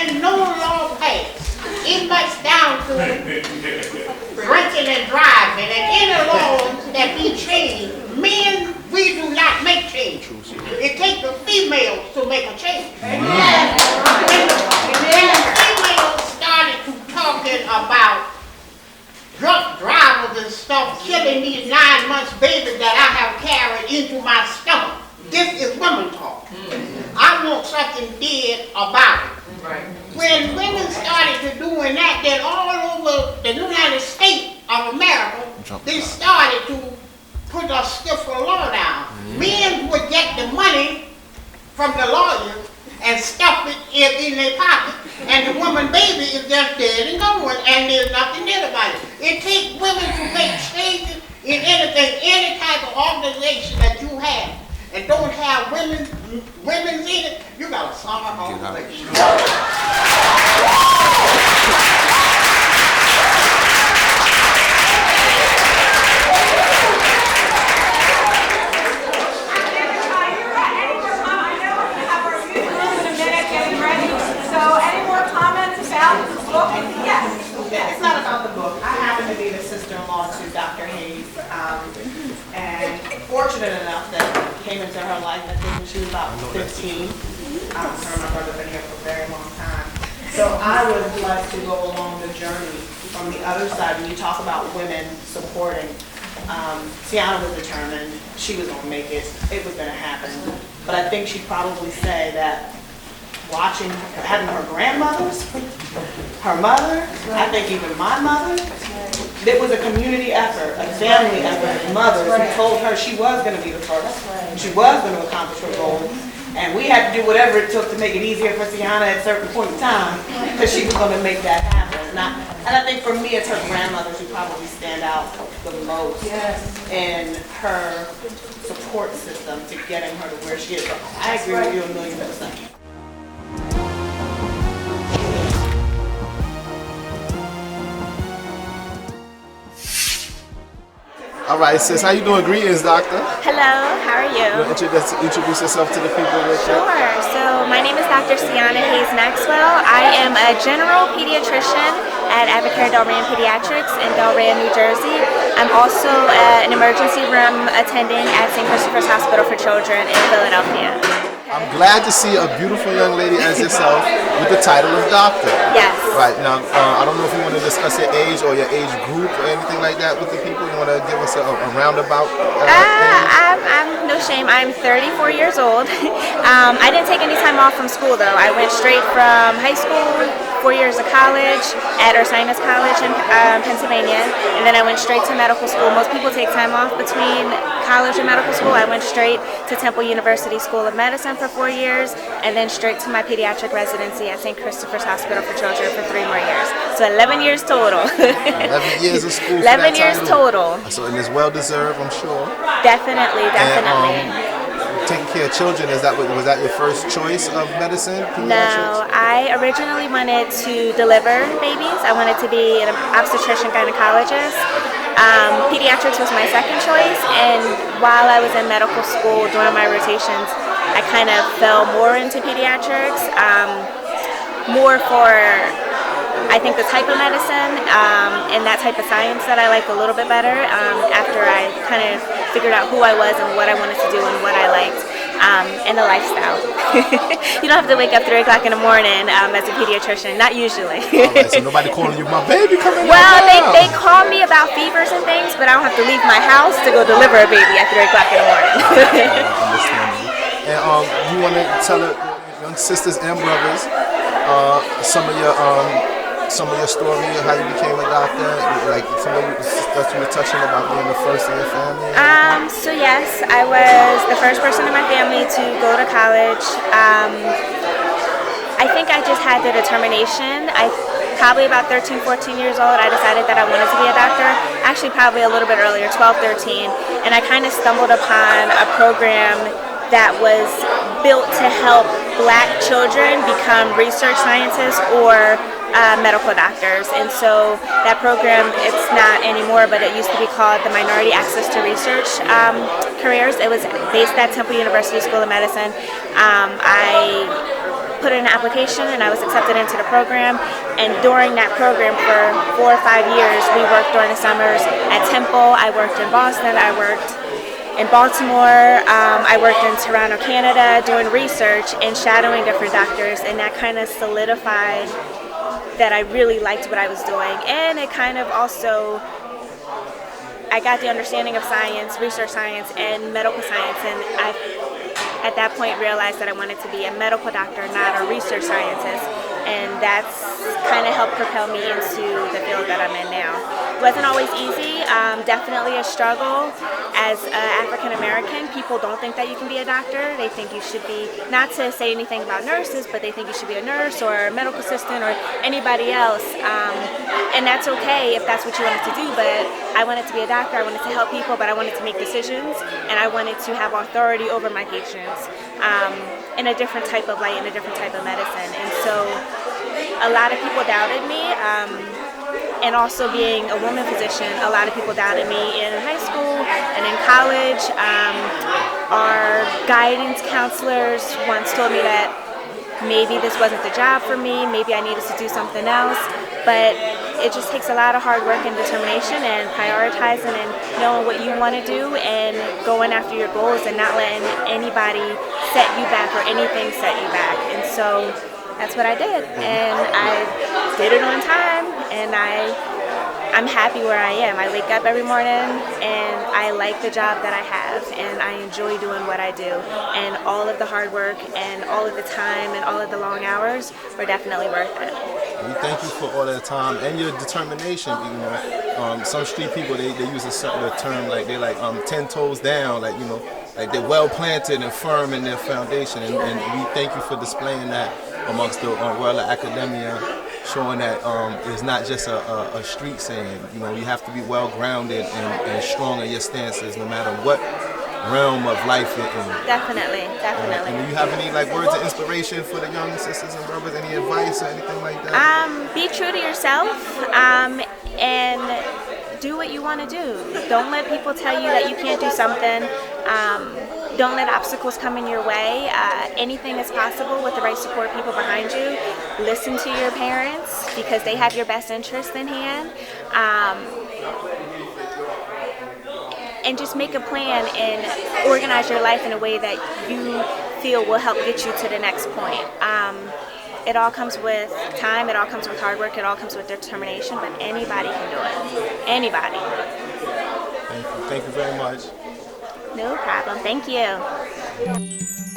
been no law passed. It much down to drinking and driving, and any laws that be changed, men, we do not make changes. It takes the females to make a change. When the females started to talking about drunk drivers and stuff killing these 9 months babies that I have carried into my stomach, this is women talk. I want something did about it. When women started to doing that, then all over the United States of America, they started to put a stiffer law down. Men would get the money from the lawyers and stuff it in their pocket, and the woman baby is just dead and going, and there's nothing did about it. It takes women to make changes in anything, any type of organization that you have, and don't have women's in it, you got a summer organization. It's not about the book. I happen to be the sister-in-law to Dr. Hayes, and fortunate enough that came into her life, I think when she was about 15. Her and my brother have been here for a very long time. So I would like to go along the journey from the other side. When you talk about women supporting, Tiana was determined she was going to make it. It was going to happen. But I think she'd probably say that watching, having her grandmothers, her mother, I think even my mother, it was a community effort, a family effort, mothers who told her she was going to be the first, she was going to accomplish her goals, and we had to do whatever it took to make it easier for Tiana at a certain point in time, because she was going to make that happen. And I think for me, it's her grandmothers who probably stand out the most in her support system to getting her to where she is. I agree with you 1,000,000%. All right, sis, how you doing? Greetings, doctor. Hello, how are you? You want to introduce yourself to the people real quick? Sure. So my name is Dr. Hayes-Maxwell. I am a general pediatrician at R.A.P Pediatrics in Delray, New Jersey. I'm also an emergency room attending at St. Christopher's Hospital for Children in Philadelphia. I'm glad to see a beautiful young lady as yourself with the title of doctor. Yes. Right, now, I don't know if you want to discuss your age or your age group or anything like that with the people. You want to give us a roundabout I'm no shame. I'm 34 years old. I didn't take any time off from school, though. I went straight from high school, 4 years of college at Ursinus College in Pennsylvania, and then I went straight to medical school. Most people take time off between college and medical school. I went straight to Temple University School of Medicine for 4 years, and then straight to my pediatric residency at St. Christopher's Hospital for Children for 3 more years. So 11 years total. 11 years of school. 11 years total. So, and it's well deserved, I'm sure. Definitely. Taking care of children, was that your first choice of medicine? No, I originally wanted to deliver babies. I wanted to be an obstetrician gynecologist. Pediatrics was my second choice, and while I was in medical school during my rotations, I kind of fell more into pediatrics, more for I think the type of medicine and that type of science that I liked a little bit better after I kind of figured out who I was and what I wanted to do and what I liked, and the lifestyle. You don't have to wake up 3 o'clock in the morning as a pediatrician, not usually. All right, so nobody calling you, my baby coming out. Well, they call me about fevers and things, but I don't have to leave my house to go deliver a baby at 3 o'clock in the morning. Understandable. And you want to tell your young sisters and brothers some of your story, how you became a doctor, like some of the stuff you were touching about being the first in your family? So yes, I was the first person in my family to go to college. I think I just had the determination. Probably about 13, 14 years old, I decided that I wanted to be a doctor. Actually, probably a little bit earlier, 12, 13. And I kind of stumbled upon a program that was built to help Black children become research scientists or medical doctors. And so that program, it's not anymore, but it used to be called the Minority Access to Research Careers. It was based at Temple University School of Medicine. I put in an application and I was accepted into the program. And during that program for 4 or 5 years, we worked during the summers at Temple. I worked in Boston. I worked in Baltimore. I worked in Toronto, Canada, doing research and shadowing different doctors, and that kind of solidified that I really liked what I was doing. And it kind of also, I got the understanding of science, research science, and medical science, and I, at that point, realized that I wanted to be a medical doctor, not a research scientist, and that's kind of helped propel me into the field that I'm in now. It wasn't always easy, definitely a struggle. As an African American, people don't think that you can be a doctor. They think you should be, not to say anything about nurses, but they think you should be a nurse or a medical assistant or anybody else. And that's okay if that's what you wanted to do, but I wanted to be a doctor, I wanted to help people, but I wanted to make decisions, and I wanted to have authority over my patients in a different type of light, in a different type of medicine. And so a lot of people doubted me. And also being a woman physician, a lot of people doubted me in high school and in college. Our guidance counselors once told me that maybe this wasn't the job for me, maybe I needed to do something else, but it just takes a lot of hard work and determination and prioritizing and knowing what you want to do and going after your goals and not letting anybody set you back or anything set you back. And so that's what I did, and I did it on time, and I'm happy where I am. I wake up every morning, and I like the job that I have, and I enjoy doing what I do, and all of the hard work and all of the time and all of the long hours were definitely worth it. We thank you for all that time and your determination. You know, some street people they use a certain term like they're like 10 toes down, like, you know, like they're well planted and firm in their foundation, and we thank you for displaying that amongst the Royal Academia, showing that it's not just a street saying. You know, you have to be well grounded and strong in your stances, no matter what realm of life you're in. Definitely. And do you have any like words of inspiration for the young sisters and brothers? Any advice or anything like that? Be true to yourself, and do what you want to do. Don't let people tell you that you can't do something. Don't let obstacles come in your way. Anything is possible with the right support people behind you. Listen to your parents because they have your best interest in hand. And just make a plan and organize your life in a way that you feel will help get you to the next point. It all comes with time, it all comes with hard work, it all comes with determination, but anybody can do it. Anybody. Thank you very much. No problem. Thank you.